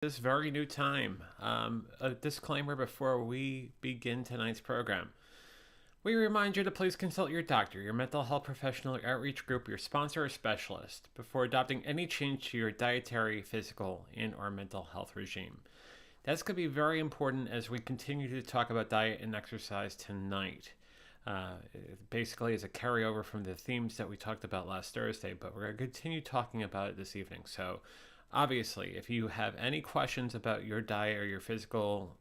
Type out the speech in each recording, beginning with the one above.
This very new time. A disclaimer before we begin tonight's program. We remind you to please consult your doctor, your mental health professional, your outreach group, your sponsor, or specialist before adopting any change to your dietary, physical, and/or mental health regime. That's going to be very important as we continue to talk about diet and exercise tonight. Basically, as a carryover from the themes that we talked about last Thursday, but we're going to continue talking about it this evening. So, obviously, if you have any questions about your diet or your physical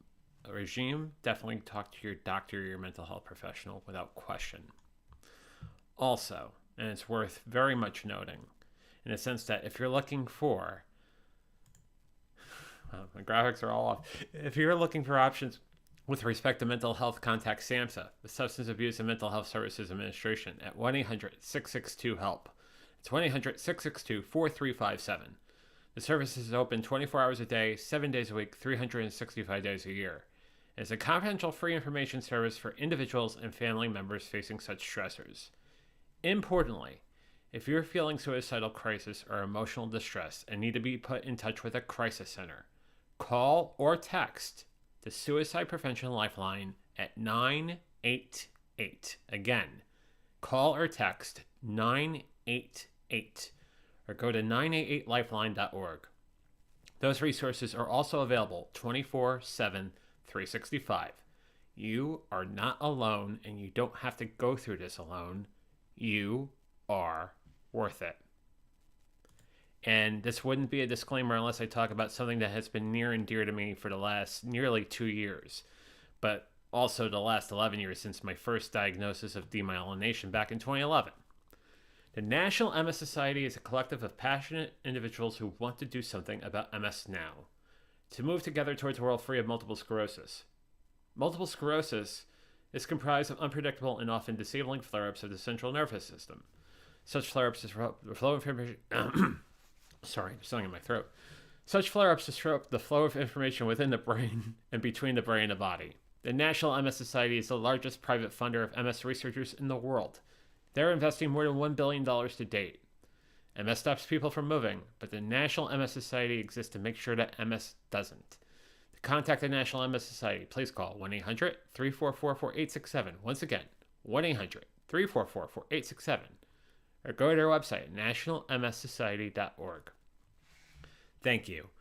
regime, definitely talk to your doctor or your mental health professional without question. Also, and it's worth very much noting, in a sense that if you're looking for, my graphics are all off. If you're looking for options with respect to mental health, contact SAMHSA, the Substance Abuse and Mental Health Services Administration, at 1-800-662-HELP. It's 1-800-662-4357. The service is open 24 hours a day, 7 days a week, 365 days a year. It's a confidential free information service for individuals and family members facing such stressors. Importantly, if you're feeling suicidal crisis or emotional distress and need to be put in touch with a crisis center, call or text the Suicide Prevention Lifeline at 988. Again, call or text 988 or go to 988lifeline.org. Those resources are also available 24/7, 365. You are not alone, and you don't have to go through this alone. You are worth it. And this wouldn't be a disclaimer unless I talk about something that has been near and dear to me for the last nearly 2 years, but also the last 11 years since my first diagnosis of demyelination back in 2011. The National MS Society is a collective of passionate individuals who want to do something about MS now, to move together towards a world free of multiple sclerosis. Multiple sclerosis is comprised of unpredictable and often disabling flare-ups of the central nervous system. Such flare-ups disrupt the flow of information. Sorry, there's something in my throat. Such flare-ups disrupt the flow of information within the brain and between the brain and the body. The National MS Society is the largest private funder of MS researchers in the world. They're investing more than $1 billion to date. MS stops people from moving, but the National MS Society exists to make sure that MS doesn't. To contact the National MS Society, please call 1-800-344-4867. Once again, 1-800-344-4867. Or go to their website, nationalmssociety.org. Thank you.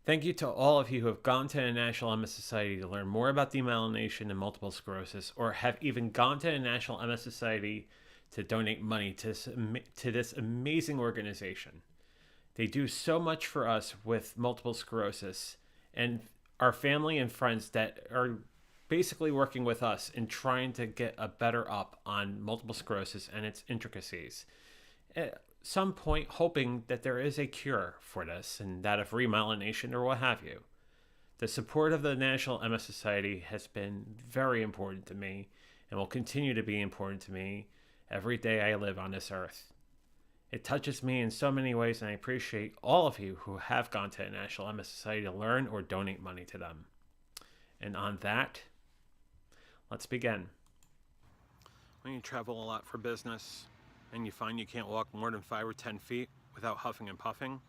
Thank you to all of you who have gone to the National MS Society to learn more about demyelination and multiple sclerosis, or have even gone to the National MS Society to donate money to this amazing organization. They do so much for us with multiple sclerosis, and our family and friends that are basically working with us in trying to get a better up on multiple sclerosis and its intricacies. At some point, hoping that there is a cure for this, and that of remyelination or what have you. The support of the National MS Society has been very important to me and will continue to be important to me every day I live on this earth. It touches me in so many ways, and I appreciate all of you who have gone to the National MS Society to learn or donate money to them. And on that, let's begin. When you travel a lot for business and you find you can't walk more than 5 or 10 feet without huffing and puffing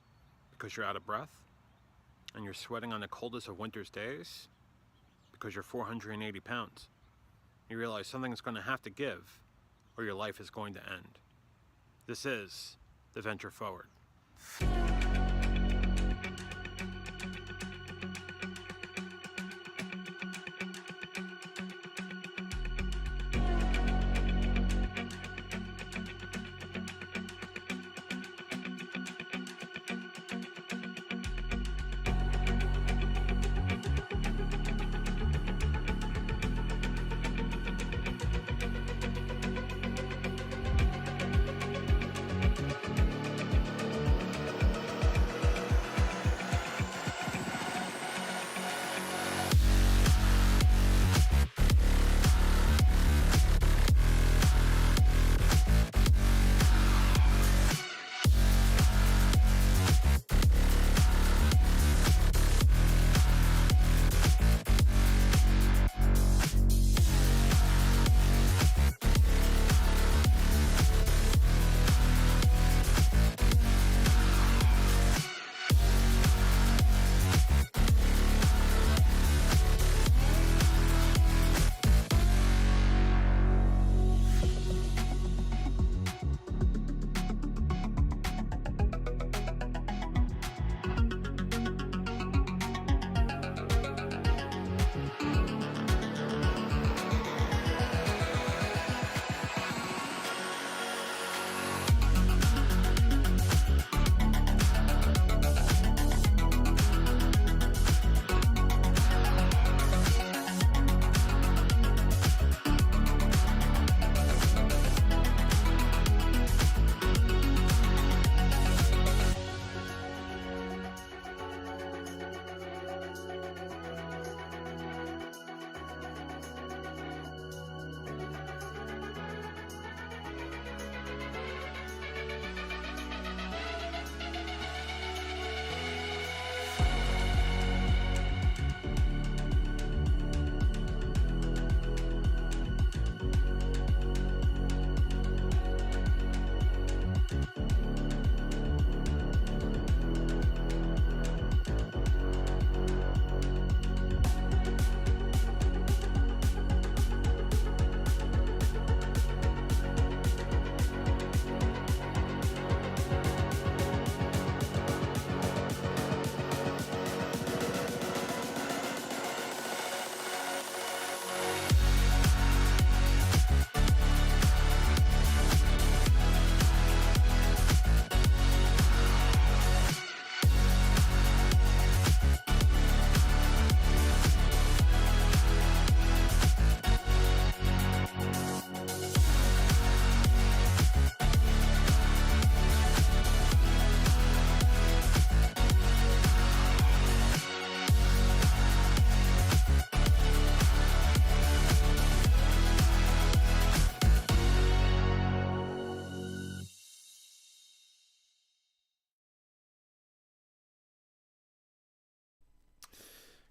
because you're out of breath, and you're sweating on the coldest of winter's days because you're 480 pounds, you realize something's going to have to give or your life is going to end. This is the Venture Forward.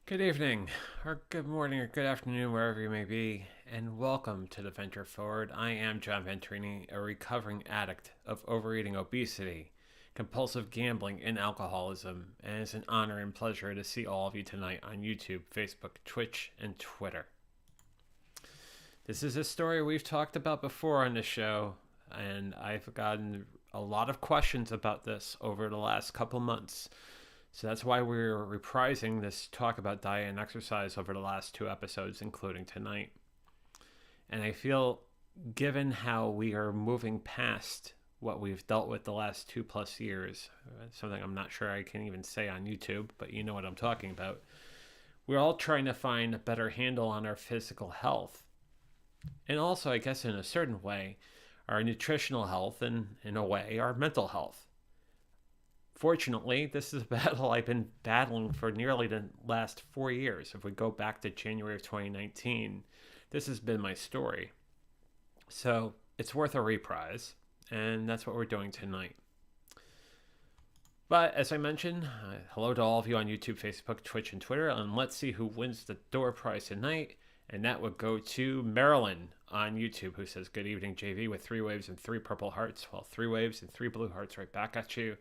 Good evening, or good morning, or good afternoon, wherever you may be, and welcome to the Venture Forward. I am John Venturini, a recovering addict of overeating, obesity, compulsive gambling, and alcoholism, and it's an honor and pleasure to see all of you tonight on YouTube, Facebook, Twitch, and Twitter. This is a story we've talked about before on the show, and I've gotten a lot of questions about this over the last couple months. So that's why we're reprising this talk about diet and exercise over the last two episodes, including tonight. And I feel, given how we are moving past what we've dealt with the last 2+ years, something I'm not sure I can even say on YouTube, but you know what I'm talking about. We're all trying to find a better handle on our physical health. And also, I guess in a certain way, our nutritional health and, in a way, our mental health. Fortunately, this is a battle I've been battling for nearly the last 4 years. If we go back to January of 2019, this has been my story. So it's worth a reprise, and that's what we're doing tonight. But as I mentioned, hello to all of you on YouTube, Facebook, Twitch, and Twitter, and let's see who wins the door prize tonight. And that would go to Marilyn on YouTube, who says, "Good evening, JV," with 3 waves and 3 purple hearts. Well, 3 waves and 3 blue hearts right back at you.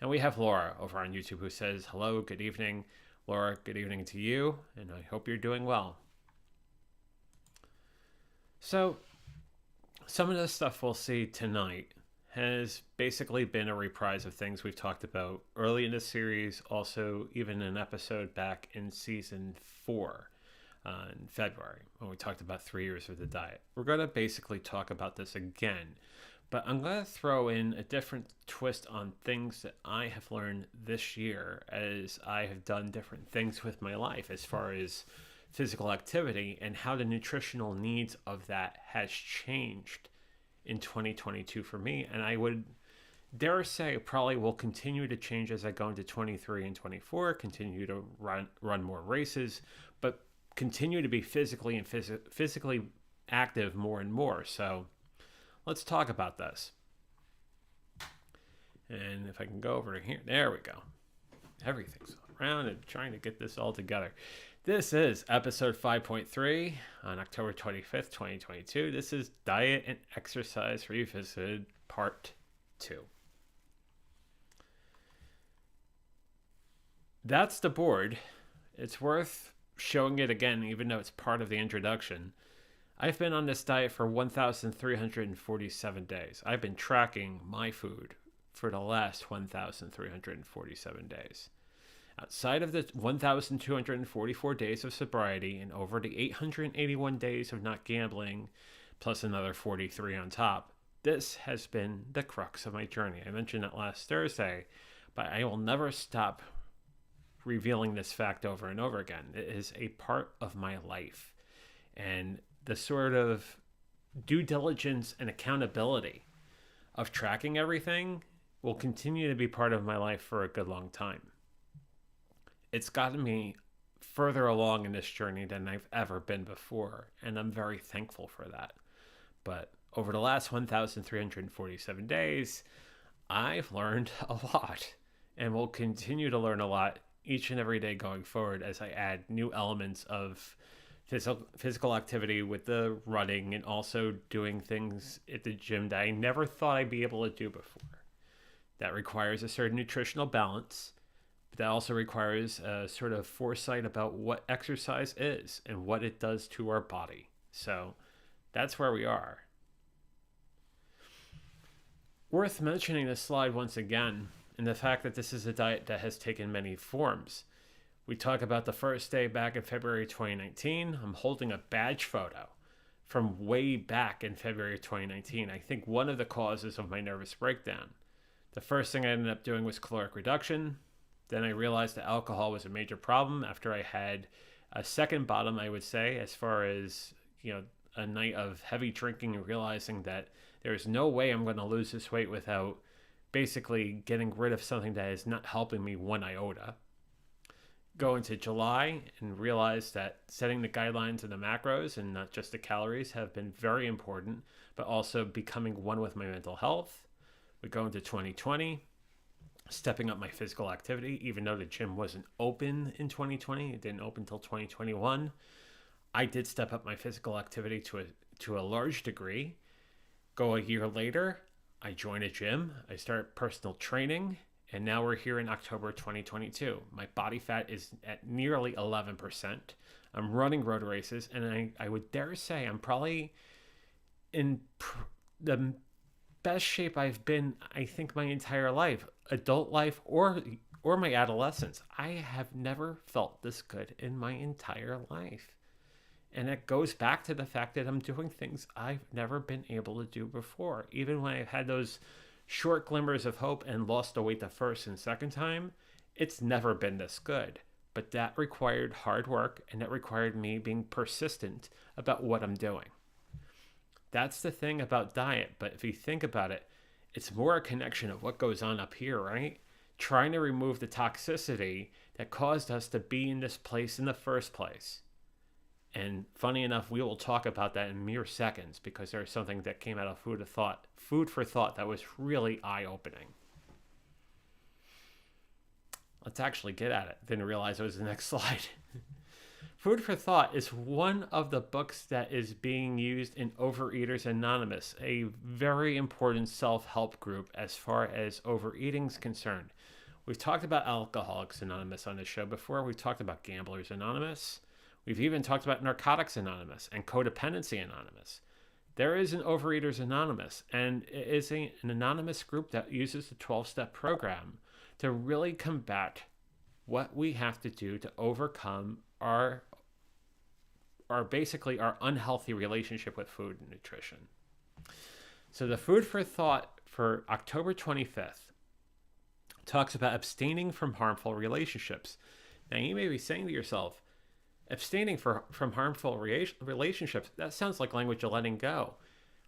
And we have Laura over on YouTube who says, "Hello, good evening." Laura, good evening to you, and I hope you're doing well. So, some of the stuff we'll see tonight has basically been a reprise of things we've talked about early in the series, also even an episode back in season 4 in February when we talked about 3 years of the diet. We're going to basically talk about this again. But I'm going to throw in a different twist on things that I have learned this year as I have done different things with my life as far as physical activity and how the nutritional needs of that has changed in 2022 for me. And I would dare say probably will continue to change as I go into 23 and 24, continue to run more races, but continue to be physically active more and more. So let's talk about this. And if I can go over to here, there we go. Everything's around and trying to get this all together. This is episode 5.3 on October 25th, 2022. This is Diet and Exercise Revisited Part 2. That's the board. It's worth showing it again, even though it's part of the introduction. I've been on this diet for 1,347 days. I've been tracking my food for the last 1,347 days. Outside of the 1,244 days of sobriety and over the 881 days of not gambling, plus another 43 on top, this has been the crux of my journey. I mentioned it last Thursday, but I will never stop revealing this fact over and over again. It is a part of my life. And the sort of due diligence and accountability of tracking everything will continue to be part of my life for a good long time. It's gotten me further along in this journey than I've ever been before, and I'm very thankful for that. But over the last 1,347 days, I've learned a lot and will continue to learn a lot each and every day going forward as I add new elements of physical activity with the running and also doing things at the gym that I never thought I'd be able to do before. That requires a certain nutritional balance, but that also requires a sort of foresight about what exercise is and what it does to our body. So that's where we are. Worth mentioning this slide once again, and the fact that this is a diet that has taken many forms. We talk about the first day back in February 2019. I'm holding a badge photo from way back in February 2019. I think one of the causes of my nervous breakdown. The first thing I ended up doing was caloric reduction. Then I realized that alcohol was a major problem after I had a second bottom, I would say, as far as, a night of heavy drinking and realizing that there's no way I'm going to lose this weight without basically getting rid of something that is not helping me one iota. Go into July and realize that setting the guidelines and the macros and not just the calories have been very important, but also becoming one with my mental health. We go into 2020, stepping up my physical activity, even though the gym wasn't open in 2020. It didn't open until 2021. I did step up my physical activity to a large degree. Go a year later, I joined a gym. I started personal training, and now we're here in October 2022. My body fat is at nearly 11%. I'm running road races, and I would dare say I'm probably in the best shape I've been, I think, my entire life, adult life or my adolescence. I have never felt this good in my entire life. And it goes back to the fact that I'm doing things I've never been able to do before. Even when I've had those short glimmers of hope and lost the weight the first and second time, it's never been this good. But that required hard work, and that required me being persistent about what I'm doing. That's the thing about diet. But if you think about it, it's more a connection of what goes on up here, right? Trying to remove the toxicity that caused us to be in this place in the first place. And funny enough, we will talk about that in mere seconds, because there's something that came out of food for thought that was really eye-opening. Let's actually get at it. Didn't realize it was the next slide. Food for Thought is one of the books that is being used in Overeaters Anonymous, a very important self-help group as far as overeating is concerned. We've talked about Alcoholics Anonymous on this show before. We've talked about Gamblers Anonymous. We've even talked about Narcotics Anonymous and Codependency Anonymous. There is an Overeaters Anonymous, and it is an anonymous group that uses the 12-step program to really combat what we have to do to overcome our basically our unhealthy relationship with food and nutrition. So the Food for Thought for October 25th talks about abstaining from harmful relationships. Now you may be saying to yourself, abstaining from harmful relationships, that sounds like language of letting go.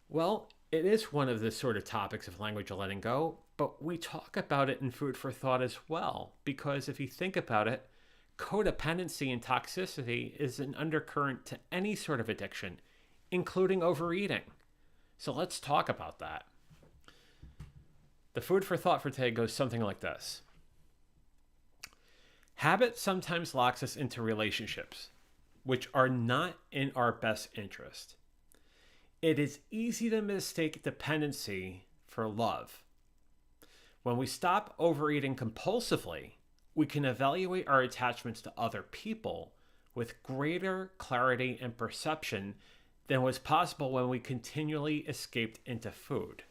Well, it is one of the sort of topics of language of letting go, but we talk about it in Food for Thought as well, because if you think about it, codependency and toxicity is an undercurrent to any sort of addiction, including overeating. So let's talk about that. The Food for Thought for today goes something like this. Habit sometimes locks us into relationships which are not in our best interest. It is easy to mistake dependency for love. When we stop overeating compulsively, we can evaluate our attachments to other people with greater clarity and perception than was possible when we continually escaped into food.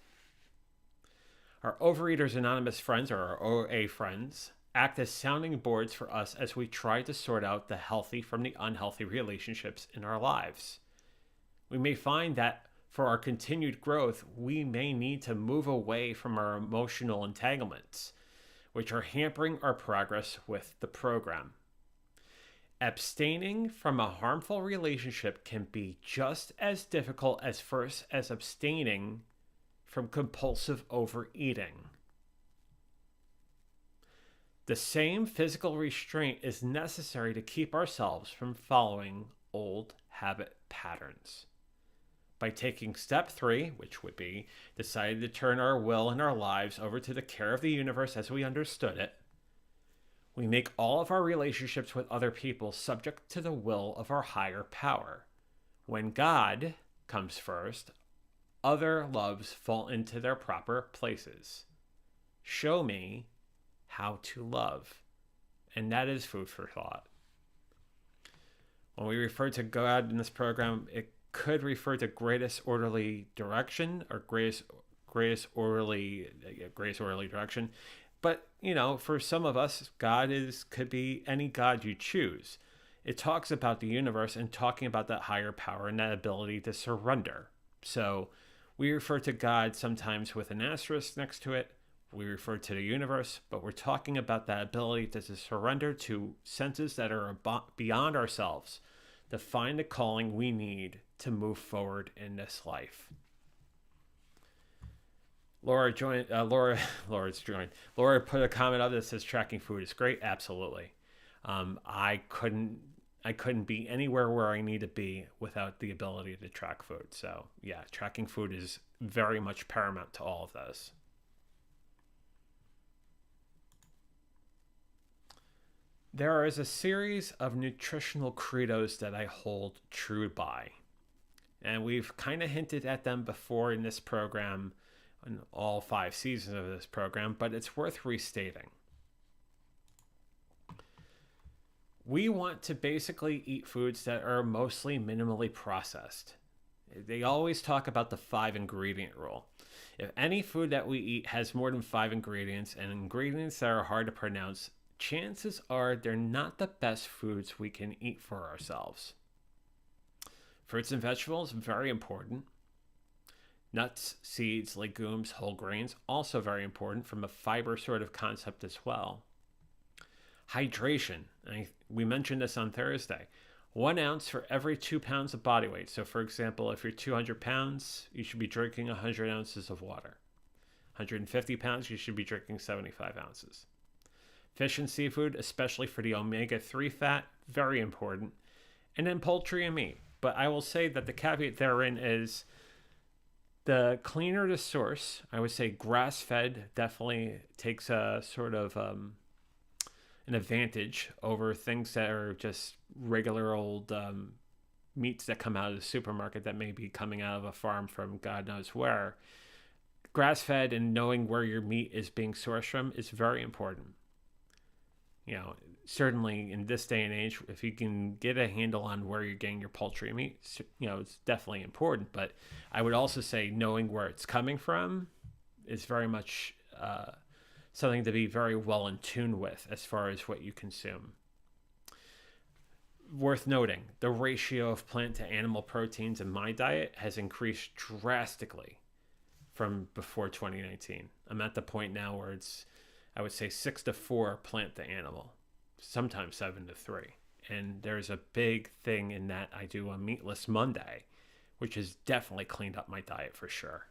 Our Overeaters Anonymous friends, or our OA friends, act as sounding boards for us as we try to sort out the healthy from the unhealthy relationships in our lives. We may find that for our continued growth, we may need to move away from our emotional entanglements, which are hampering our progress with the program. Abstaining from a harmful relationship can be just as difficult as abstaining from compulsive overeating. The same physical restraint is necessary to keep ourselves from following old habit patterns. By taking step 3, which would be deciding to turn our will and our lives over to the care of the universe as we understood it, we make all of our relationships with other people subject to the will of our higher power. When God comes first, other loves fall into their proper places. Show me how to love. And that is food for thought. When we refer to God in this program, it could refer to greatest orderly direction or greatest orderly direction. But, for some of us, God could be any God you choose. It talks about the universe and talking about that higher power and that ability to surrender. So we refer to God sometimes with an asterisk next to it. We refer to the universe, but we're talking about that ability to surrender to senses that are beyond ourselves, to find the calling we need to move forward in this life. Laura put a comment up that says tracking food is great. Absolutely. I couldn't be anywhere where I need to be without the ability to track food. So yeah, tracking food is very much paramount to all of those. There is a series of nutritional credos that I hold true by. And we've kind of hinted at them before in this program, in all 5 seasons of this program, but it's worth restating. We want to basically eat foods that are mostly minimally processed. They always talk about the 5 ingredient rule. If any food that we eat has more than 5 ingredients and ingredients that are hard to pronounce, chances are they're not the best foods we can eat for ourselves. Fruits and vegetables, very important. Nuts, seeds, legumes, whole grains, also very important from a fiber sort of concept as well. Hydration, we mentioned this on Thursday. 1 ounce for every 2 pounds of body weight. So for example, if you're 200 pounds, you should be drinking 100 ounces of water. 150 pounds, you should be drinking 75 ounces. Fish and seafood, especially for the omega-3 fat, very important. And then poultry and meat. But I will say that the caveat therein is the cleaner the source. I would say grass-fed definitely takes a sort of an advantage over things that are just regular old meats that come out of the supermarket that may be coming out of a farm from God knows where. Grass-fed and knowing where your meat is being sourced from is very important. You know, certainly in this day and age, if you can get a handle on where you're getting your poultry meat, you know, it's definitely important. But I would also say knowing where it's coming from is very much something to be very well in tune with as far as what you consume. Worth noting, the ratio of plant to animal proteins in my diet has increased drastically from before 2019. I'm at the point now where it's, I would say, 6-4 plant to animal, sometimes 7-3. And there's a big thing in that I do a meatless Monday, which has definitely cleaned up my diet for sure.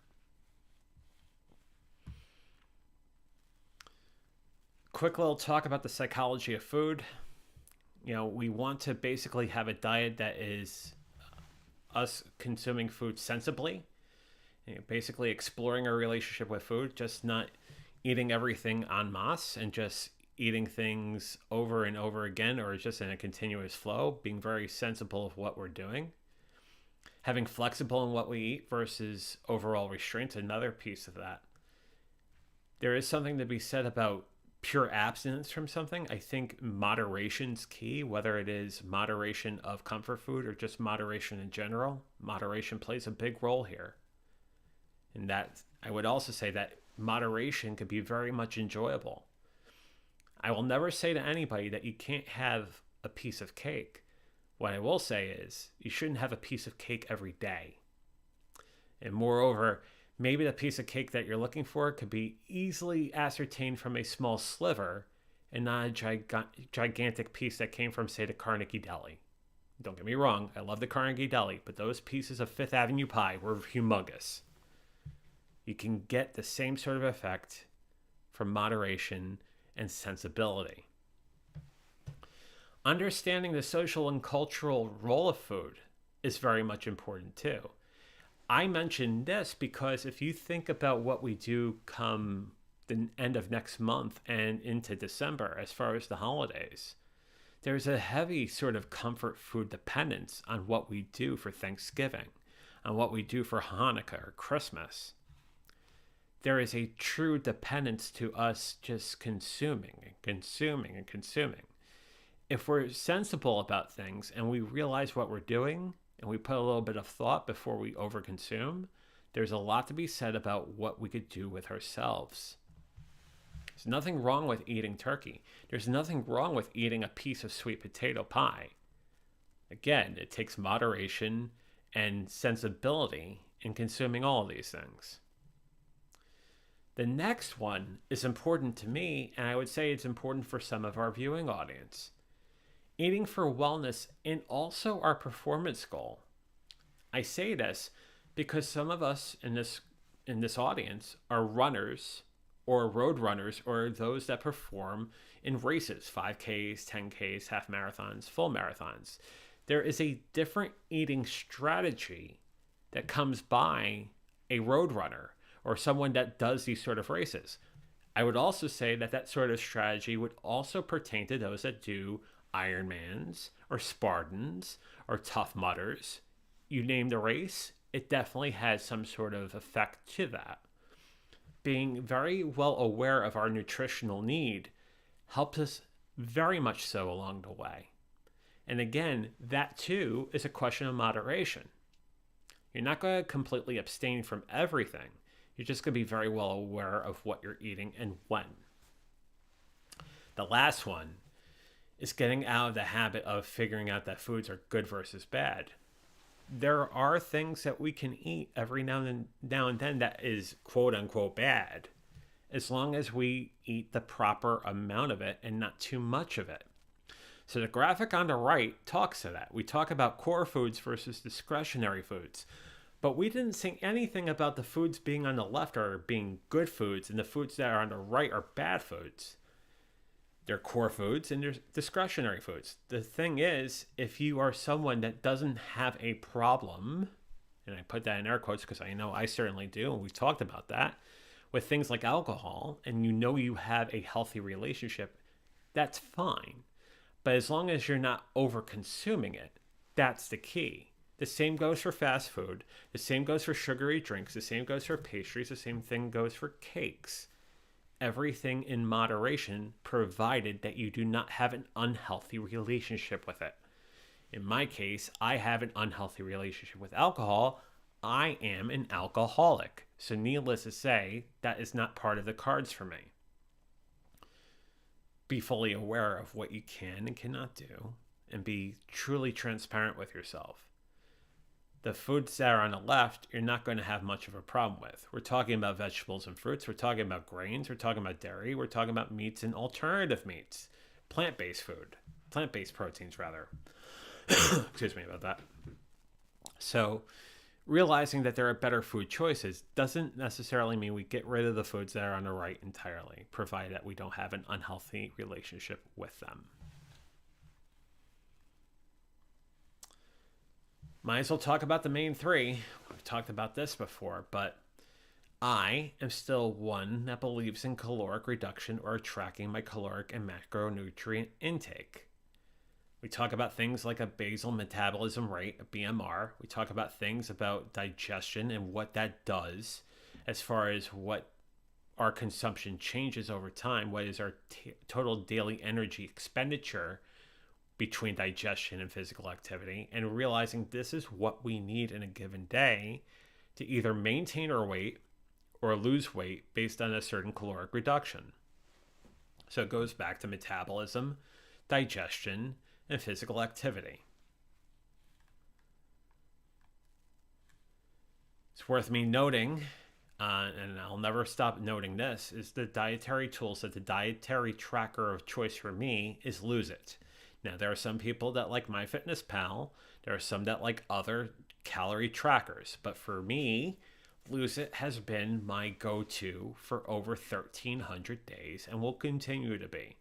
Quick little talk about the psychology of food. You know, we want to basically have a diet that is us consuming food sensibly, you know, basically exploring our relationship with food, just not eating everything en masse and just eating things over and over again or just in a continuous flow, being very sensible of what we're doing. Having flexible in what we eat versus overall restraint, another piece of that. There is something to be said about pure abstinence from something. I think moderation's key, whether it is moderation of comfort food or just moderation in general. Moderation plays a big role here. And that, I would also say that moderation could be very much enjoyable. I will never say to anybody that you can't have a piece of cake. What I will say is you shouldn't have a piece of cake every day. And moreover, maybe the piece of cake that you're looking for could be easily ascertained from a small sliver and not a gigantic piece that came from, say, the Carnegie Deli. Don't get me wrong, I love the Carnegie Deli, but those pieces of Fifth Avenue pie were humongous. You can get the same sort of effect from moderation and sensibility. Understanding the social and cultural role of food is very much important too. I mentioned this because if you think about what we do come the end of next month and into December, as far as the holidays, there's a heavy sort of comfort food dependence on what we do for Thanksgiving, on what we do for Hanukkah or Christmas. There is a true dependence to us just consuming and consuming and consuming. If we're sensible about things and we realize what we're doing and we put a little bit of thought before we overconsume, there's a lot to be said about what we could do with ourselves. There's nothing wrong with eating turkey. There's nothing wrong with eating a piece of sweet potato pie. Again, it takes moderation and sensibility in consuming all of these things. The next one is important to me, and I would say it's important for some of our viewing audience. Eating for wellness and also our performance goal. I say this because some of us in this audience are runners or road runners or those that perform in races, 5Ks, 10Ks, half marathons, full marathons. There is a different eating strategy that comes by a road runner or someone that does these sort of races. I would also say that that sort of strategy would also pertain to those that do Ironmans or Spartans or Tough Mudders. You name the race, it definitely has some sort of effect to that. Being very well aware of our nutritional need helps us very much so along the way. And again, that too is a question of moderation. You're not going to completely abstain from everything. You're just going to be very well aware of what you're eating and when. The last one is getting out of the habit of figuring out that foods are good versus bad. There are things that we can eat every now and then that is quote unquote bad, as long as we eat the proper amount of it and not too much of it. So the graphic on the right talks to that. We talk about core foods versus discretionary foods. But we didn't say anything about the foods being on the left are being good foods and the foods that are on the right are bad foods. They're core foods and they're discretionary foods. The thing is, if you are someone that doesn't have a problem, and I put that in air quotes because I know I certainly do, and we've talked about that, with things like alcohol, and you know you have a healthy relationship, that's fine. But as long as you're not over consuming it, that's the key. The same goes for fast food. The same goes for sugary drinks. The same goes for pastries. The same thing goes for cakes. Everything in moderation, provided that you do not have an unhealthy relationship with it. In my case, I have an unhealthy relationship with alcohol. I am an alcoholic. So needless to say, that is not part of the cards for me. Be fully aware of what you can and cannot do, and be truly transparent with yourself. The foods that are on the left, you're not going to have much of a problem with. We're talking about vegetables and fruits. We're talking about grains. We're talking about dairy. We're talking about meats and alternative meats. Plant-based food. Plant-based proteins, rather. Excuse me about that. So realizing that there are better food choices doesn't necessarily mean we get rid of the foods that are on the right entirely, provided that we don't have an unhealthy relationship with them. Might as well talk about the main three. We've talked about this before, but I am still one that believes in caloric reduction or tracking my caloric and macronutrient intake. We talk about things like a basal metabolism rate, a BMR. We talk about things about digestion and what that does as far as what our consumption changes over time. What is our total daily energy expenditure between digestion and physical activity, and realizing this is what we need in a given day to either maintain our weight or lose weight based on a certain caloric reduction. So it goes back to metabolism, digestion, and physical activity. It's worth me noting, and I'll never stop noting this, is the dietary tools that the dietary tracker of choice for me is Lose It. Now, there are some people that like MyFitnessPal. There are some that like other calorie trackers. But for me, Lose It has been my go-to for over 1,300 days and will continue to be.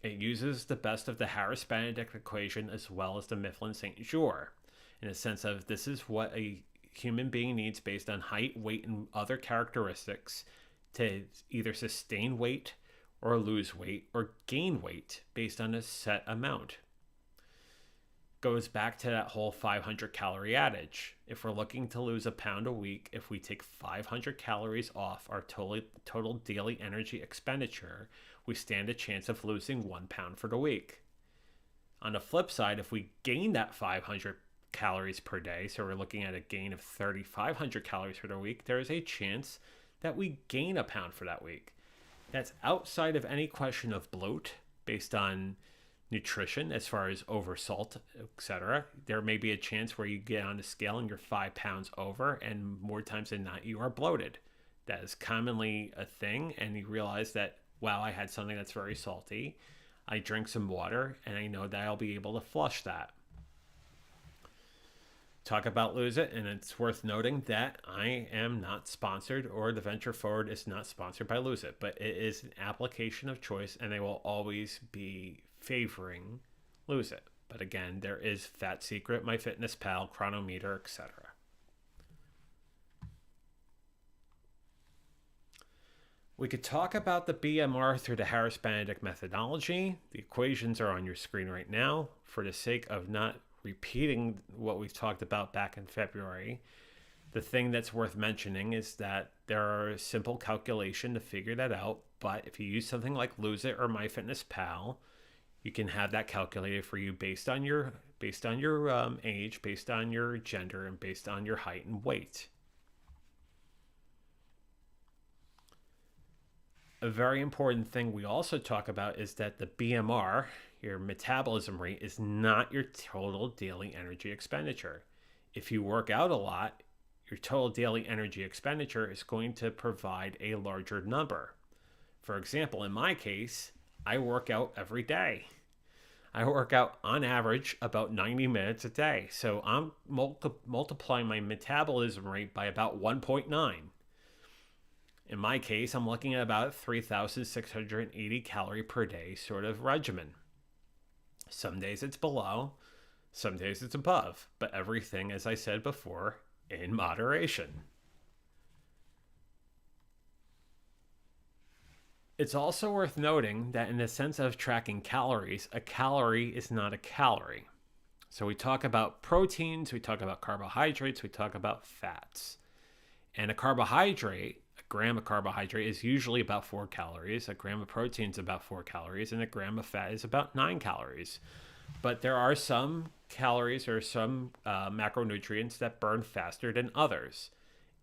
It uses the best of the Harris-Benedict equation as well as the Mifflin-St. Joer, in a sense of this is what a human being needs based on height, weight, and other characteristics to either sustain weight or lose weight or gain weight based on a set amount. Goes back to that whole 500 calorie adage. If we're looking to lose a pound a week, if we take 500 calories off our total daily energy expenditure, we stand a chance of losing 1 pound for the week. On the flip side, if we gain that 500 calories per day, so we're looking at a gain of 3,500 calories for the week, there is a chance that we gain a pound for that week. That's outside of any question of bloat based on nutrition as far as over salt, etc. There may be a chance where you get on the scale and you're 5 pounds over, and more times than not you are bloated. That is commonly a thing, and you realize that, wow, I had something that's very salty. I drink some water and I know that I'll be able to flush that. Talk about Lose It, and it's worth noting that I am not sponsored, or the Venture Forward is not sponsored by Lose It, but it is an application of choice, and they will always be favoring Lose It. But again, there is Fat Secret, MyFitnessPal, Chronometer, etc. We could talk about the BMR through the Harris-Benedict methodology. The equations are on your screen right now. For the sake of not repeating what we've talked about back in February, the thing that's worth mentioning is that there are a simple calculation to figure that out, but if you use something like Lose It or MyFitnessPal, you can have that calculated for you based on your age, based on your gender, and based on your height and weight. A very important thing we also talk about is that the BMR, your metabolism rate, is not your total daily energy expenditure. If you work out a lot, your total daily energy expenditure is going to provide a larger number. For example, in my case, I work out every day. I work out on average about 90 minutes a day. So I'm multiplying my metabolism rate by about 1.9. In my case, I'm looking at about 3,680 calorie per day sort of regimen. Some days it's below, some days it's above, but everything, as I said before, in moderation. It's also worth noting that in the sense of tracking calories, a calorie is not a calorie. So we talk about proteins, we talk about carbohydrates, we talk about fats. And a carbohydrate, a gram of carbohydrate is usually about 4 calories, a gram of protein is about 4 calories, and a gram of fat is about 9 calories. But there are some calories or some macronutrients that burn faster than others.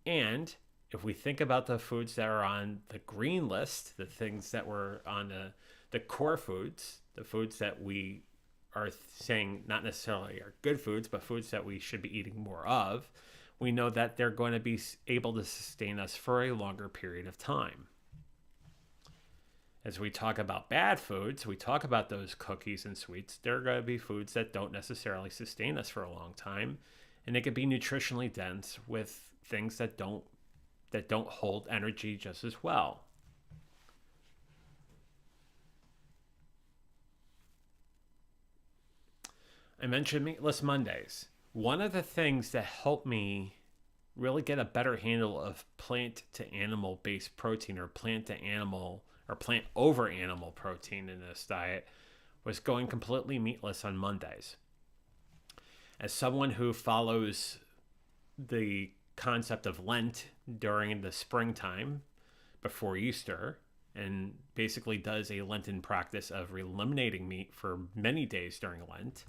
And if we think about the foods that are on the green list, the things that were on the core foods, the foods that we are saying not necessarily are good foods, but foods that we should be eating more of, we know that they're going to be able to sustain us for a longer period of time. As we talk about bad foods, we talk about those cookies and sweets. They're going to be foods that don't necessarily sustain us for a long time, and they could be nutritionally dense with things that don't hold energy just as well. I mentioned Meatless Mondays. One of the things that helped me really get a better handle of plant to animal based protein, or plant to animal or plant over animal protein in this diet, was going completely meatless on Mondays. As someone who follows the concept of Lent during the springtime before Easter, and basically does a Lenten practice of eliminating meat for many days during Lent,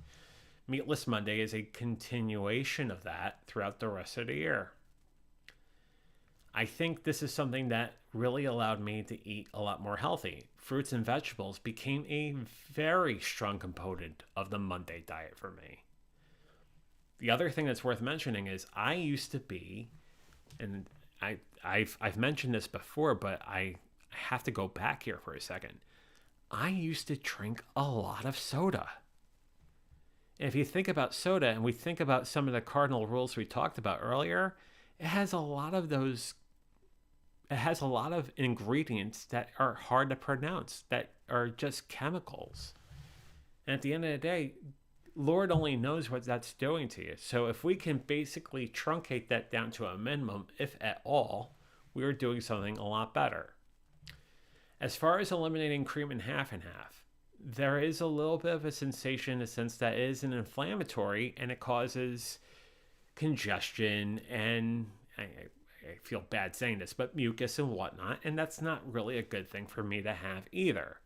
Meatless Monday is a continuation of that throughout the rest of the year. I think this is something that really allowed me to eat a lot more healthy. Fruits and vegetables became a very strong component of the Monday diet for me. The other thing that's worth mentioning is I used to be, and I've mentioned this before, but I have to go back here for a second. I used to drink a lot of soda. And if you think about soda, and we think about some of the cardinal rules we talked about earlier, it has a lot of ingredients that are hard to pronounce, that are just chemicals. And at the end of the day, Lord only knows what that's doing to you. So if we can basically truncate that down to a minimum, if at all, we are doing something a lot better. As far as eliminating cream and half, there is a little bit of a sensation in the sense that it is an inflammatory, and it causes congestion and I feel bad saying this, but mucus and whatnot, and that's not really a good thing for me to have either.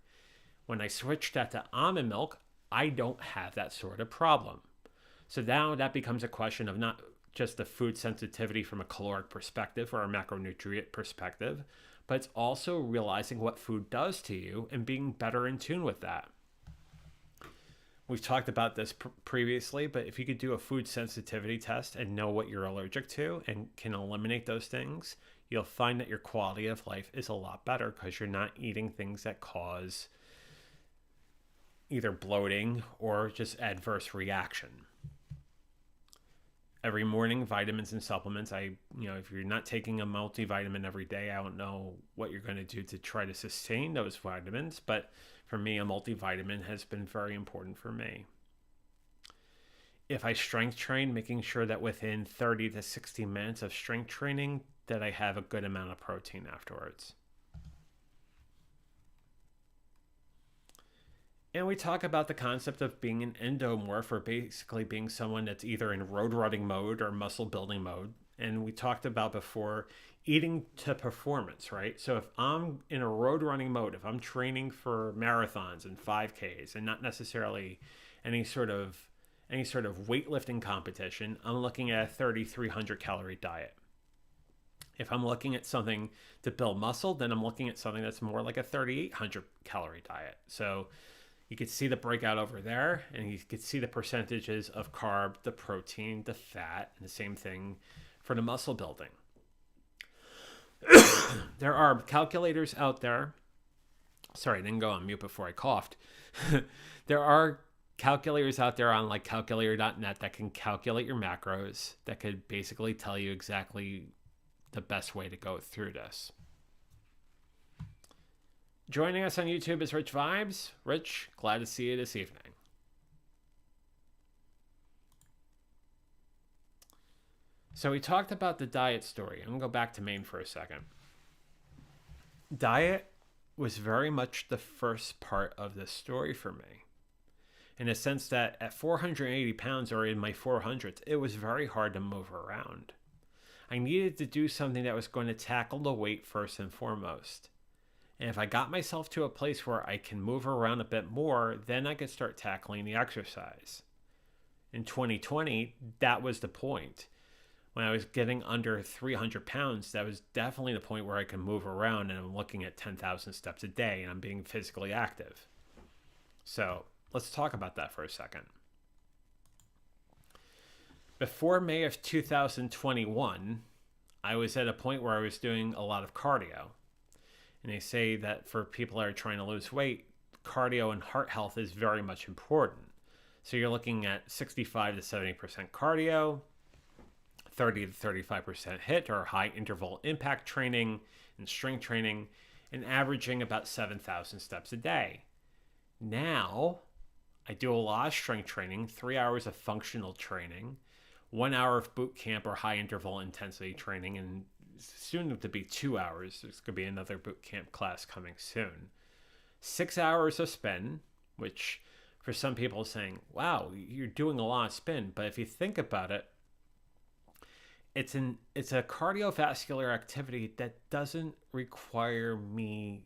When I switched that to almond milk, I don't have that sort of problem. So now that becomes a question of not just the food sensitivity from a caloric perspective or a macronutrient perspective, but it's also realizing what food does to you and being better in tune with that. We've talked about this previously, but if you could do a food sensitivity test and know what you're allergic to and can eliminate those things, you'll find that your quality of life is a lot better because you're not eating things that cause either bloating or just adverse reaction. Every morning, vitamins and supplements. If you're not taking a multivitamin every day, I don't know what you're going to do to try to sustain those vitamins, but for me, a multivitamin has been very important for me. If I strength train, making sure that within 30 to 60 minutes of strength training, that I have a good amount of protein afterwards. And we talk about the concept of being an endomorph, or basically being someone that's either in road running mode or muscle building mode. And we talked about before eating to performance, right? So if I'm in a road running mode, if I'm training for marathons and 5Ks and not necessarily any sort of weightlifting competition, I'm looking at a 3,300 calorie diet. If I'm looking at something to build muscle, then I'm looking at something that's more like a 3,800 calorie diet. So you could see the breakout over there, and you could see the percentages of carb, the protein, the fat, and the same thing for the muscle building. There are calculators out there. Sorry, I didn't go on mute before I coughed. There are calculators out there on like calculator.net that can calculate your macros, that could basically tell you exactly the best way to go through this. Joining us on YouTube is Rich Vibes. Rich, glad to see you this evening. So we talked about the diet story. I'm going to go back to Maine for a second. Diet was very much the first part of this story for me, in a sense that at 480 pounds, or in my 400s, it was very hard to move around. I needed to do something that was going to tackle the weight first and foremost. And if I got myself to a place where I can move around a bit more, then I could start tackling the exercise. In 2020, that was the point. When I was getting under 300 pounds, that was definitely the point where I can move around, and I'm looking at 10,000 steps a day, and I'm being physically active. So let's talk about that for a second. Before May of 2021, I was at a point where I was doing a lot of cardio. And they say that for people that are trying to lose weight, cardio and heart health is very much important. So you're looking at 65 to 70% cardio, 30 to 35% HIIT or high interval impact training and strength training, and averaging about 7,000 steps a day. Now, I do a lot of strength training, 3 hours of functional training, 1 hour of boot camp or high interval intensity training, and soon to be 2 hours. There's going to be another boot camp class coming soon. 6 hours of spin, which for some people is saying, wow, you're doing a lot of spin. But if you think about it, it's a cardiovascular activity that doesn't require me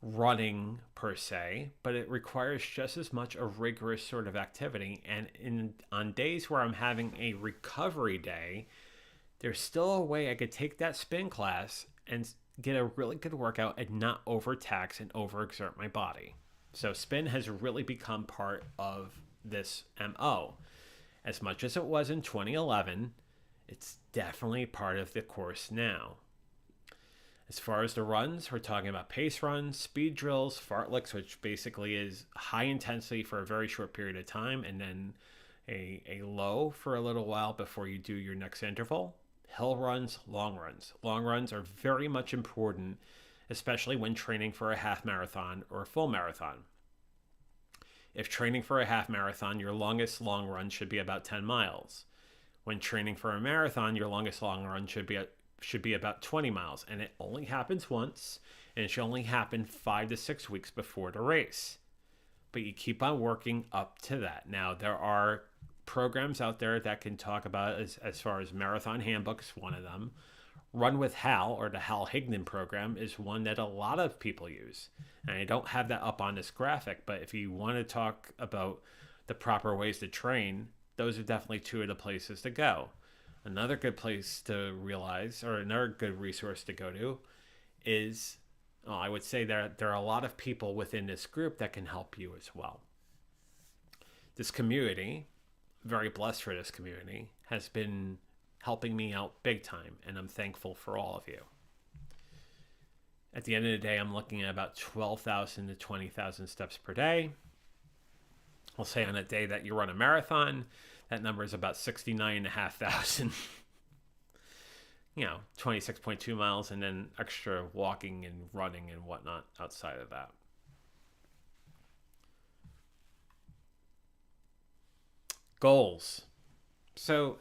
running per se, but it requires just as much a rigorous sort of activity. And on days where I'm having a recovery day, there's still a way I could take that spin class and get a really good workout and not overtax and overexert my body. So spin has really become part of this MO. As much as it was in 2011, it's definitely part of the course now. As far as the runs, we're talking about pace runs, speed drills, fartleks, which basically is high intensity for a very short period of time, and then a low for a little while before you do your next interval. Hill runs, long runs. Long runs are very much important, especially when training for a half marathon or a full marathon. If training for a half marathon, your longest long run should be about 10 miles. When training for a marathon, your longest long run should be about 20 miles, and it only happens once, and it should only happen 5 to 6 weeks before the race. But you keep on working up to that. Now, there are programs out there that can talk about as far as Marathon Handbook is one of them. Run with Hal, or the Hal Higdon program, is one that a lot of people use. And I don't have that up on this graphic, but if you want to talk about the proper ways to train, those are definitely two of the places to go. Another good place to realize, or another good resource to go to, is, I would say that there are a lot of people within this group that can help you as well. This community, very blessed for this community, has been helping me out big time, and I'm thankful for all of you. At the end of the day, I'm looking at about 12,000 to 20,000 steps per day. I'll say on a day that you run a marathon, that number is about 69,500. 26.2 miles, and then extra walking and running and whatnot outside of that. Goals. So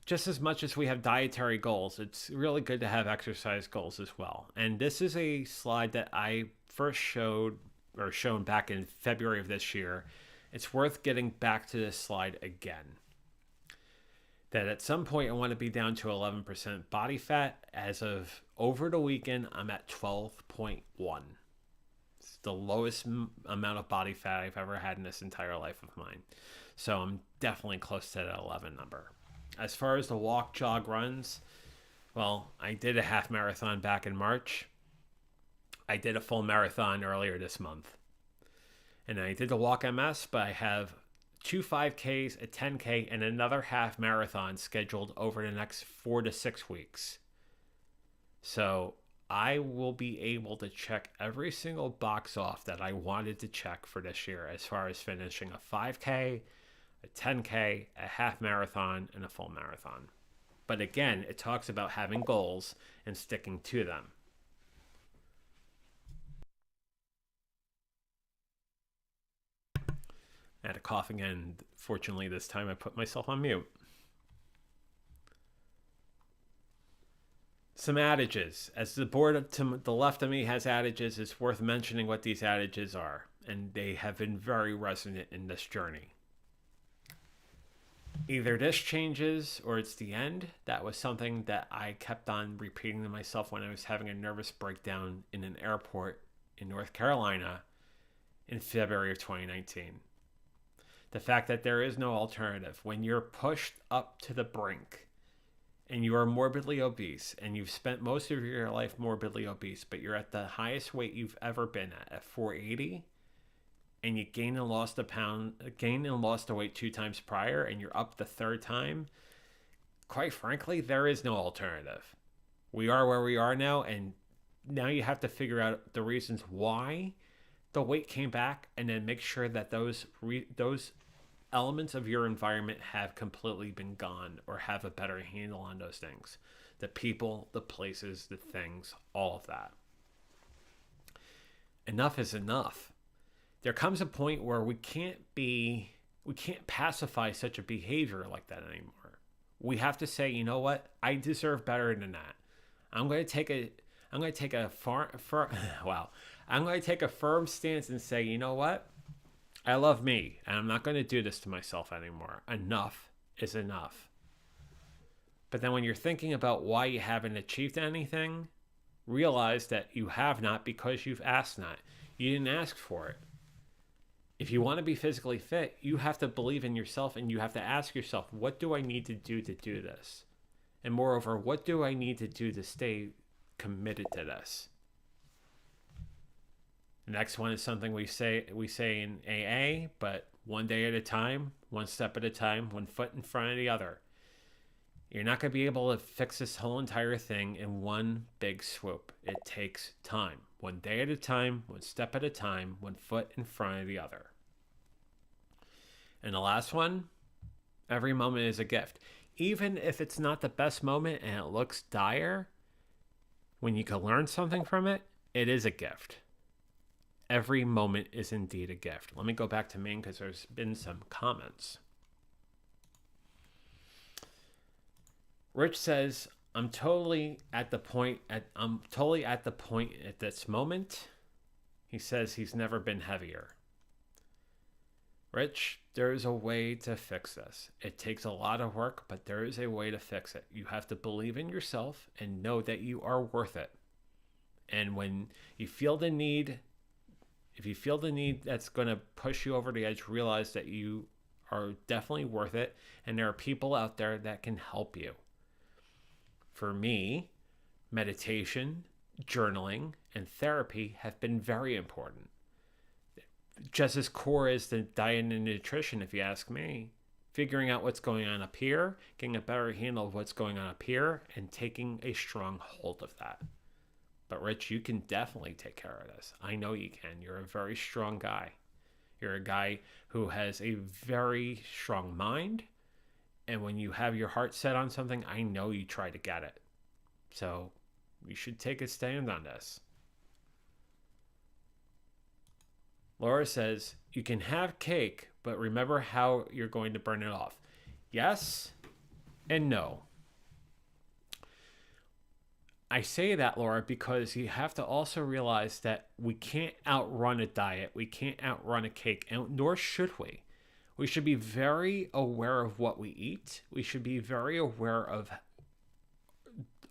just as much as we have dietary goals, it's really good to have exercise goals as well. And this is a slide that I first showed or shown back in February of this year, it's worth getting back to this slide again. That at some point I want to be down to 11% body fat. As of over the weekend, I'm at 12.1. It's the lowest amount of body fat I've ever had in this entire life of mine. So I'm definitely close to that 11 number. As far as the walk, jog, runs, well, I did a half marathon back in March. I did a full marathon earlier this month. And I did the walk MS, but I have 2 5Ks, a 10K, and another half marathon scheduled over the next 4 to 6 weeks. So I will be able to check every single box off that I wanted to check for this year, as far as finishing a 5K, a 10K, a half marathon, and a full marathon. But again, it talks about having goals and sticking to them. I had a cough again. Fortunately, this time I put myself on mute. Some adages. As the board to the left of me has adages, it's worth mentioning what these adages are. And they have been very resonant in this journey. Either this changes or it's the end. That was something that I kept on repeating to myself when I was having a nervous breakdown in an airport in North Carolina in February of 2019. The fact that there is no alternative. When you're pushed up to the brink and you are morbidly obese and you've spent most of your life morbidly obese, but you're at the highest weight you've ever been at 480, and you gained and lost a weight 2 times prior, and you're up the 3rd time, quite frankly, there is no alternative. We are where we are now, and now you have to figure out the reasons why the weight came back, and then make sure that those elements of your environment have completely been gone, or have a better handle on those things. The people, the places, the things, all of that. Enough is enough. There comes a point where we can't pacify such a behavior like that anymore. We have to say, you know what? I deserve better than that. I'm going to take a firm stance and say, you know what? I love me, and I'm not going to do this to myself anymore. Enough is enough. But then when you're thinking about why you haven't achieved anything, realize that you have not, because you've asked not. You didn't ask for it. If you want to be physically fit, you have to believe in yourself, and you have to ask yourself, what do I need to do this? And moreover, what do I need to do to stay committed to this? The next one is something we say in AA, but one day at a time, one step at a time, one foot in front of the other. You're not going to be able to fix this whole entire thing in one big swoop. It takes time. One day at a time, one step at a time, one foot in front of the other. And the last one, every moment is a gift. Even if it's not the best moment and it looks dire, when you can learn something from it, it is a gift. Every moment is indeed a gift. Let me go back to Maine because there's been some comments. Rich says, I'm totally at the point at this moment. He says he's never been heavier. Rich, there is a way to fix this. It takes a lot of work, but there is a way to fix it. You have to believe in yourself and know that you are worth it. And when you feel the need, if you feel the need that's going to push you over the edge, realize that you are definitely worth it. And there are people out there that can help you. For me, meditation, journaling, and therapy have been very important. Just as core as the diet and nutrition, if you ask me. Figuring out what's going on up here, getting a better handle of what's going on up here, and taking a strong hold of that. But Rich, you can definitely take care of this. I know you can. You're a very strong guy. You're a guy who has a very strong mind. And when you have your heart set on something, I know you try to get it. So you should take a stand on this. Laura says, you can have cake, but remember how you're going to burn it off. Yes and no. I say that, Laura, because you have to also realize that we can't outrun a diet. We can't outrun a cake, and nor should we. We should be very aware of what we eat. We should be very aware of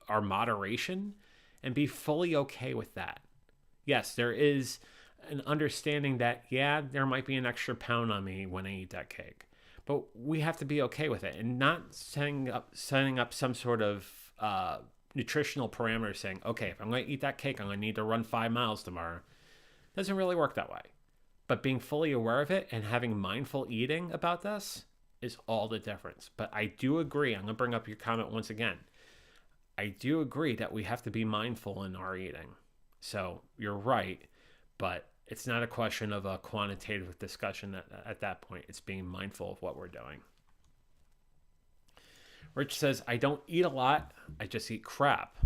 our moderation and be fully okay with that. Yes, there is an understanding that, yeah, there might be an extra pound on me when I eat that cake. But we have to be okay with it and not setting up some sort of nutritional parameters saying, okay, if I'm going to eat that cake, I'm going to need to run 5 miles tomorrow. It doesn't really work that way. But being fully aware of it and having mindful eating about this is all the difference. But I do agree. I'm going to bring up your comment once again. I do agree that we have to be mindful in our eating. So you're right, but it's not a question of a quantitative discussion at that point. It's being mindful of what we're doing. Rich says, I don't eat a lot. I just eat crap.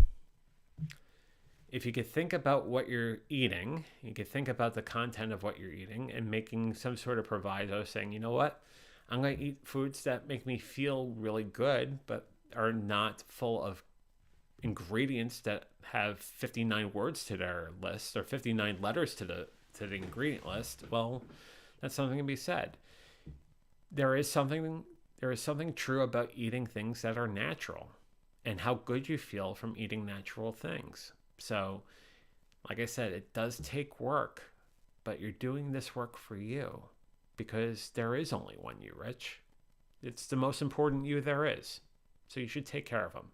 If you could think about what you're eating, you could think about the content of what you're eating and making some sort of proviso saying, you know what, I'm going to eat foods that make me feel really good, but are not full of ingredients that have 59 words to their list or 59 letters to the ingredient list. Well, that's something to be said. There is something true about eating things that are natural and how good you feel from eating natural things. So, like I said, it does take work, but you're doing this work for you because there is only one you, Rich. It's the most important you there is. So you should take care of them.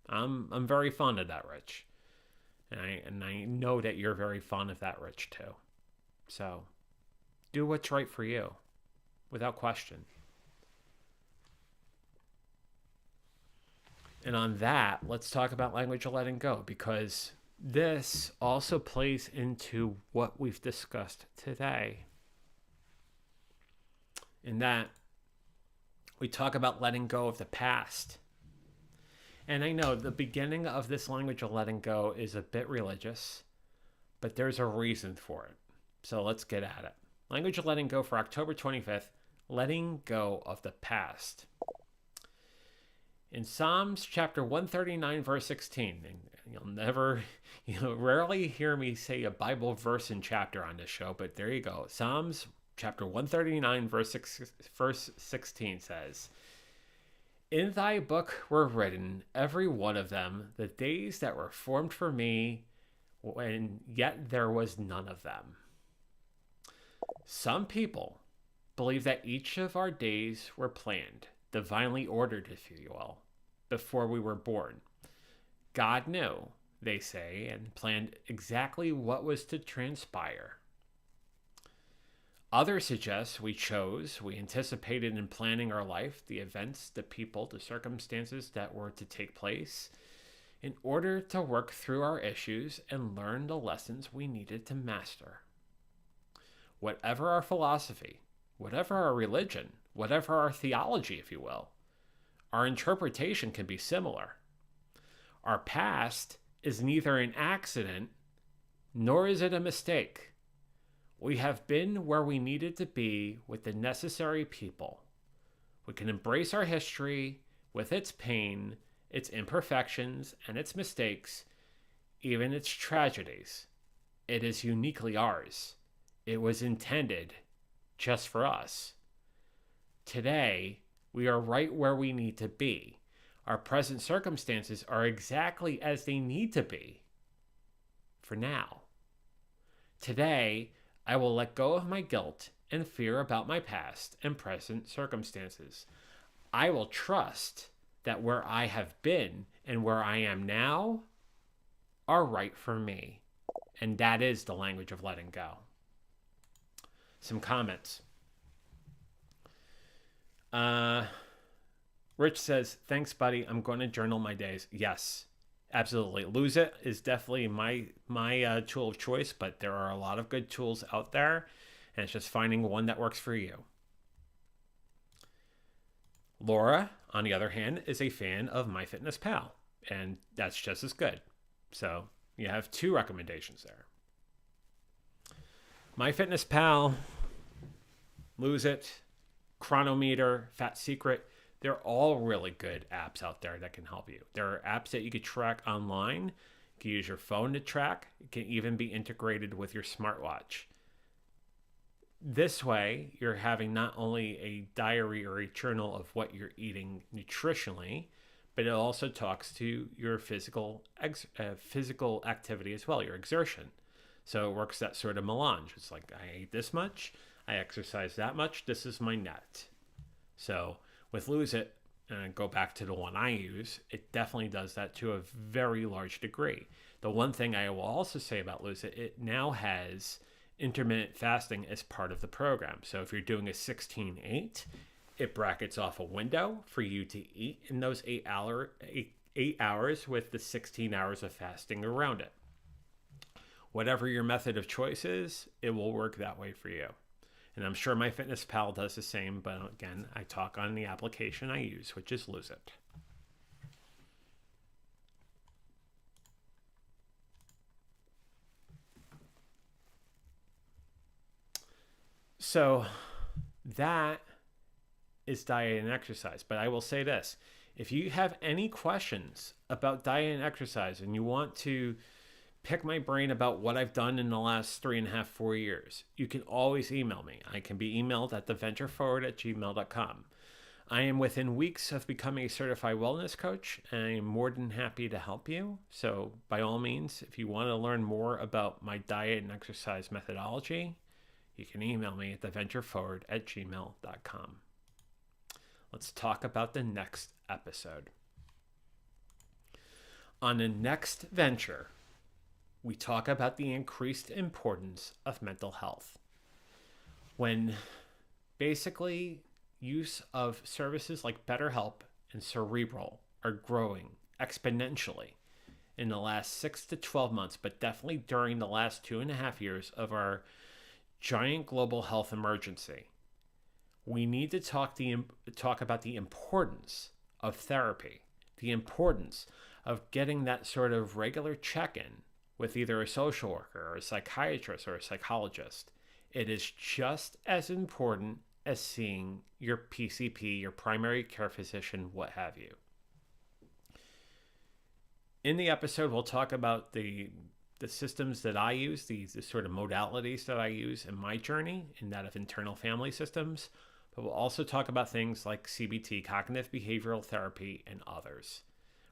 I'm very fond of that, Rich. And I know that you're very fond of that, Rich, too. So do what's right for you without question. And on that, let's talk about language of letting go, because this also plays into what we've discussed today. In that, we talk about letting go of the past. And I know the beginning of this language of letting go is a bit religious, but there's a reason for it. So let's get at it. Language of letting go for October 25th, letting go of the past. In Psalms chapter 139, verse 16, and you'll rarely hear me say a Bible verse and chapter on this show, but there you go. Psalms chapter 139, verse 16 says, In thy book were written, every one of them, the days that were formed for me, when yet there was none of them. Some people believe that each of our days were planned, divinely ordered, if you will, before we were born. God knew, they say, and planned exactly what was to transpire. Others suggest we anticipated in planning our life, the events, the people, the circumstances that were to take place in order to work through our issues and learn the lessons we needed to master. Whatever our philosophy, whatever our religion, whatever our theology, if you will, our interpretation can be similar. Our past is neither an accident nor is it a mistake. We have been where we needed to be with the necessary people. We can embrace our history with its pain, its imperfections, and its mistakes, even its tragedies. It is uniquely ours. It was intended just for us. Today, we are right where we need to be. Our present circumstances are exactly as they need to be. For now. Today, I will let go of my guilt and fear about my past and present circumstances. I will trust that where I have been and where I am now are right for me. And that is the language of letting go. Some comments. Rich says, thanks, buddy. I'm going to journal my days. Yes, absolutely. Lose It is definitely my tool of choice, but there are a lot of good tools out there, and it's just finding one that works for you. Laura, on the other hand, is a fan of MyFitnessPal, and that's just as good. So you have two recommendations there. MyFitnessPal, Lose It, Chronometer, Fat Secret. They're all really good apps out there that can help you. There are apps that you could track online. You can use your phone to track. It can even be integrated with your smartwatch. This way, you're having not only a diary or a journal of what you're eating nutritionally, but it also talks to your physical activity as well, your exertion. So it works that sort of melange. It's like, I ate this much, I exercise that much, this is my net. So with Lose It, and go back to the one I use, it definitely does that to a very large degree. The one thing I will also say about Lose It, it now has intermittent fasting as part of the program. So if you're doing a 16-8, it brackets off a window for you to eat in those 8 hours with the 16 hours of fasting around it. Whatever your method of choice is, it will work that way for you. And I'm sure MyFitnessPal does the same, but again, I talk on the application I use, which is Lose It. So that is diet and exercise. But I will say this, if you have any questions about diet and exercise and you want to pick my brain about what I've done in the last 3.5, 4 years, you can always email me. I can be emailed at theventureforward@gmail.com. I am within weeks of becoming a certified wellness coach, and I am more than happy to help you. So by all means, if you want to learn more about my diet and exercise methodology, you can email me at theventureforward@gmail.com. Let's talk about the next episode. On the next venture, we talk about the increased importance of mental health. When basically use of services like BetterHelp and Cerebral are growing exponentially in the last 6 to 12 months, but definitely during the last 2.5 years of our giant global health emergency, we need to talk about the importance of therapy, the importance of getting that sort of regular check-in with either a social worker or a psychiatrist or a psychologist. It is just as important as seeing your PCP, your primary care physician, what have you. In the episode, we'll talk about the systems that I use, the sort of modalities that I use in my journey, in that of internal family systems. But we'll also talk about things like CBT, cognitive behavioral therapy, and others.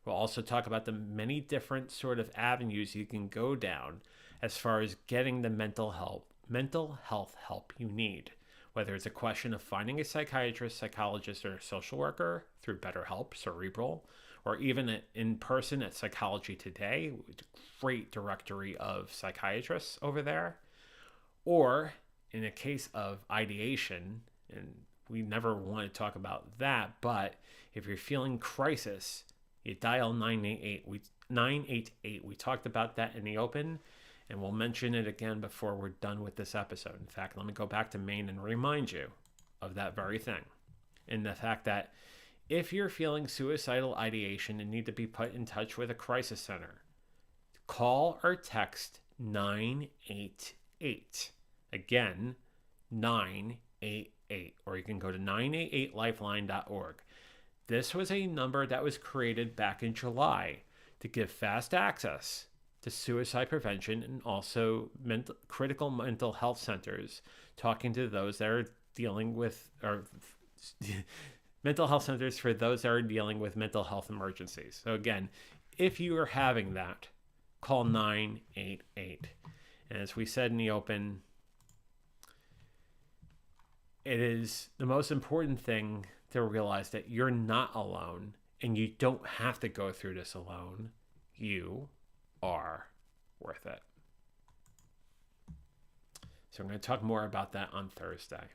We'll also talk about the many different sort of avenues you can go down as far as getting the mental health help you need. Whether it's a question of finding a psychiatrist, psychologist, or a social worker through BetterHelp, Cerebral, or even in person at Psychology Today, great directory of psychiatrists over there. Or in a case of ideation, and we never want to talk about that, but if you're feeling crisis, you dial 988. We talked about that in the open, and we'll mention it again before we're done with this episode. In fact, let me go back to Maine and remind you of that very thing. And the fact that if you're feeling suicidal ideation and need to be put in touch with a crisis center, call or text 988. Again, 988. Or you can go to 988lifeline.org. This was a number that was created back in July to give fast access to suicide prevention and also critical mental health centers, talking to those that are dealing with, or mental health centers for those that are dealing with mental health emergencies. So again, if you are having that, call 988. And as we said in the open, it is the most important thing to realize that you're not alone and you don't have to go through this alone. You are worth it. So I'm going to talk more about that on Thursday.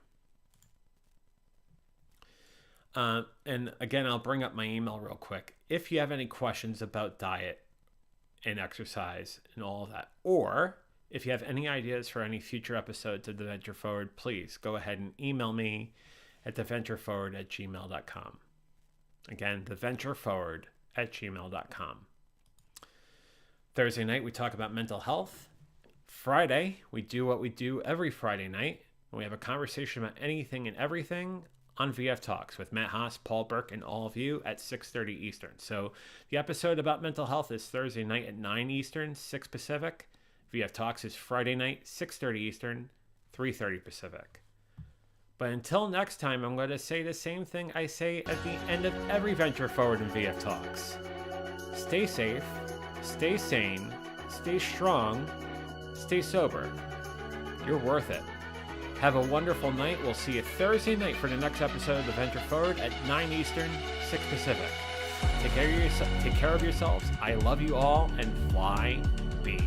And again, I'll bring up my email real quick. If you have any questions about diet and exercise and all of that, or if you have any ideas for any future episodes of The Venture Forward, please go ahead and email me at theventureforward@gmail.com. Again, theventureforward@gmail.com. Thursday night, we talk about mental health. Friday, we do what we do every Friday night. We have a conversation about anything and everything on VF Talks with Matt Haas, Paul Burke, and all of you at 6:30 Eastern. So the episode about mental health is Thursday night at 9 Eastern, 6 Pacific. VF Talks is Friday night, 6:30 Eastern, 3:30 Pacific. But until next time, I'm going to say the same thing I say at the end of every venture forward in VF Talks. Stay safe, stay sane, stay strong, stay sober. You're worth it. Have a wonderful night. We'll see you Thursday night for the next episode of the Venture Forward at 9 Eastern, 6 Pacific. Take care of yourselves. I love you all, and fly, be